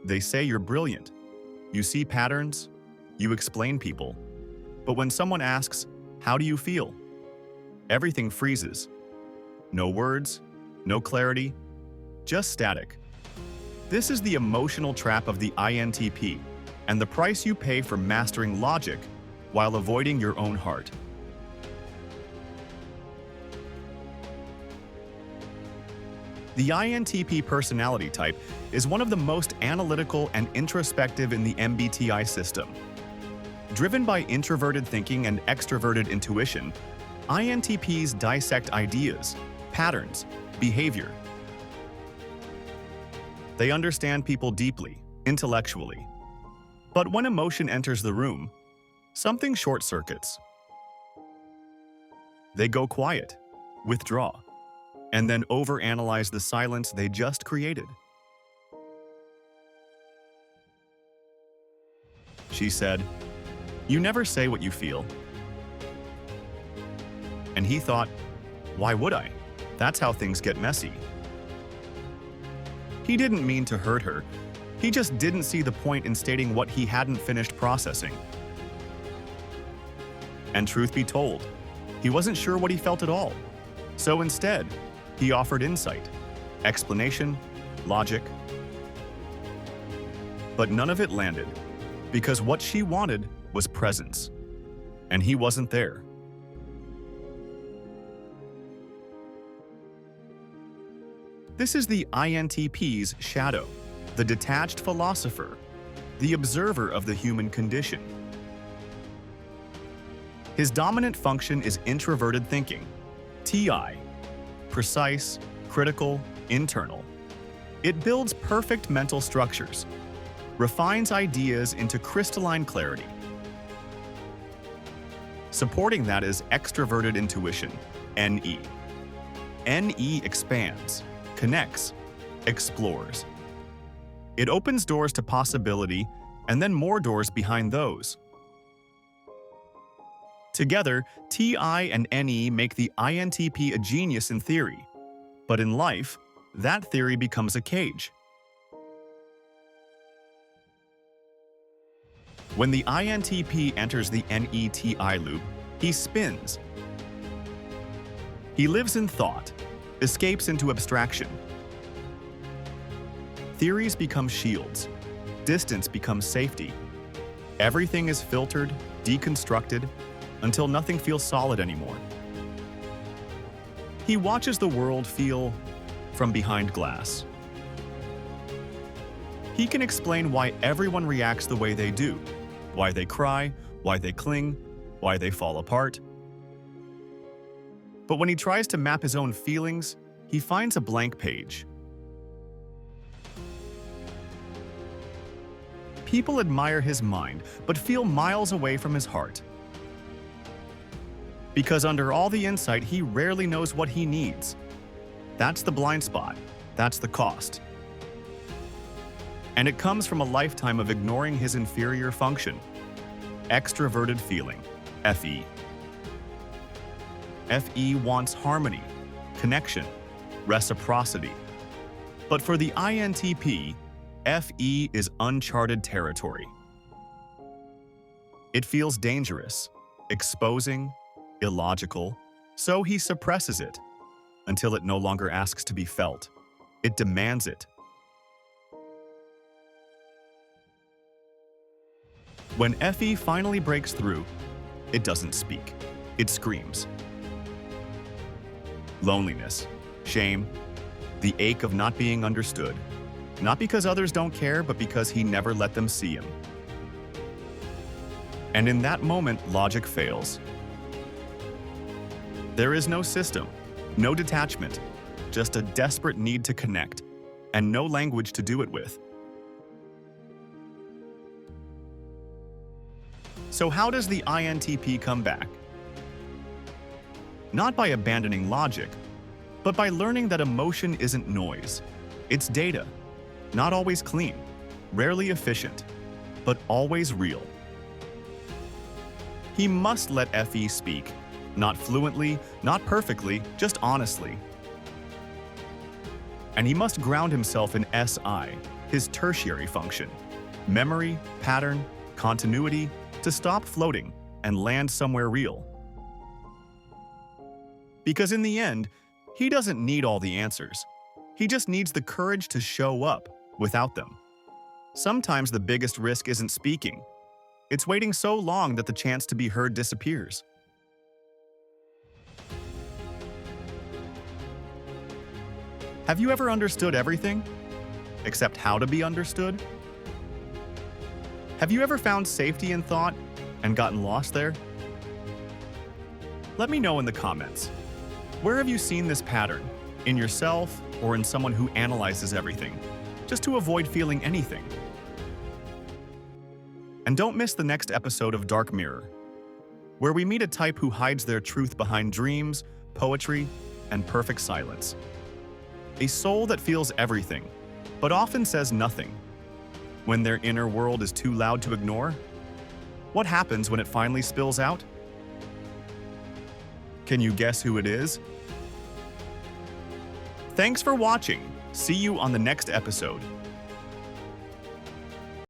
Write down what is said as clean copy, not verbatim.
They say you're brilliant. You see patterns, you explain people. But when someone asks, "How do you feel?" everything freezes. No words, no clarity, just static. This is the emotional trap of the INTP, and the price you pay for mastering logic while avoiding your own heart. The INTP personality type is one of the most analytical and introspective in the MBTI system. Driven by introverted thinking and extroverted intuition, INTPs dissect ideas, patterns, behavior. They understand people deeply, intellectually. But when emotion enters the room, something short-circuits. They go quiet, withdraw, and then overanalyze the silence they just created. She said, "You never say what you feel." And he thought, "Why would I? That's how things get messy." He didn't mean to hurt her. He just didn't see the point in stating what he hadn't finished processing. And truth be told, he wasn't sure what he felt at all. So instead, he offered insight, explanation, logic. But none of it landed, because what she wanted was presence, and he wasn't there. This is the INTP's shadow, the detached philosopher, the observer of the human condition. His dominant function is introverted thinking, TI, precise, critical, internal. It builds perfect mental structures, refines ideas into crystalline clarity. Supporting that is extroverted intuition, NE. NE expands, connects, explores. It opens doors to possibility and then more doors behind those. Together, TI and NE make the INTP a genius in theory, but in life, that theory becomes a cage. When the INTP enters the NETI loop, he spins. He lives in thought, escapes into abstraction. Theories become shields. Distance becomes safety. Everything is filtered, deconstructed, until nothing feels solid anymore. He watches the world feel from behind glass. He can explain why everyone reacts the way they do, why they cry, why they cling, why they fall apart. But when he tries to map his own feelings, he finds a blank page. People admire his mind, but feel miles away from his heart. Because under all the insight, he rarely knows what he needs. That's the blind spot. That's the cost. And it comes from a lifetime of ignoring his inferior function. Extroverted feeling, FE. FE wants harmony, connection, reciprocity. But for the INTP, FE is uncharted territory. It feels dangerous, exposing, illogical, so he suppresses it until it no longer asks to be felt. It demands it. When FE finally breaks through, it doesn't speak. It screams. Loneliness, shame, the ache of not being understood, not because others don't care, but because he never let them see him. And in that moment, logic fails. There is no system, no detachment, just a desperate need to connect, and no language to do it with. So how does the INTP come back? Not by abandoning logic, but by learning that emotion isn't noise. It's data, not always clean, rarely efficient, but always real. He must let FE speak. Not fluently, not perfectly, just honestly. And he must ground himself in SI, his tertiary function, memory, pattern, continuity, to stop floating and land somewhere real. Because in the end, he doesn't need all the answers. He just needs the courage to show up without them. Sometimes the biggest risk isn't speaking. It's waiting so long that the chance to be heard disappears. Have you ever understood everything, except how to be understood? Have you ever found safety in thought and gotten lost there? Let me know in the comments. Where have you seen this pattern? In yourself or in someone who analyzes everything, just to avoid feeling anything? And don't miss the next episode of Dark Mirror, where we meet a type who hides their truth behind dreams, poetry, and perfect silence. A soul that feels everything, but often says nothing. When their inner world is too loud to ignore? What happens when it finally spills out? Can you guess who it is? Thanks for watching. See you on the next episode.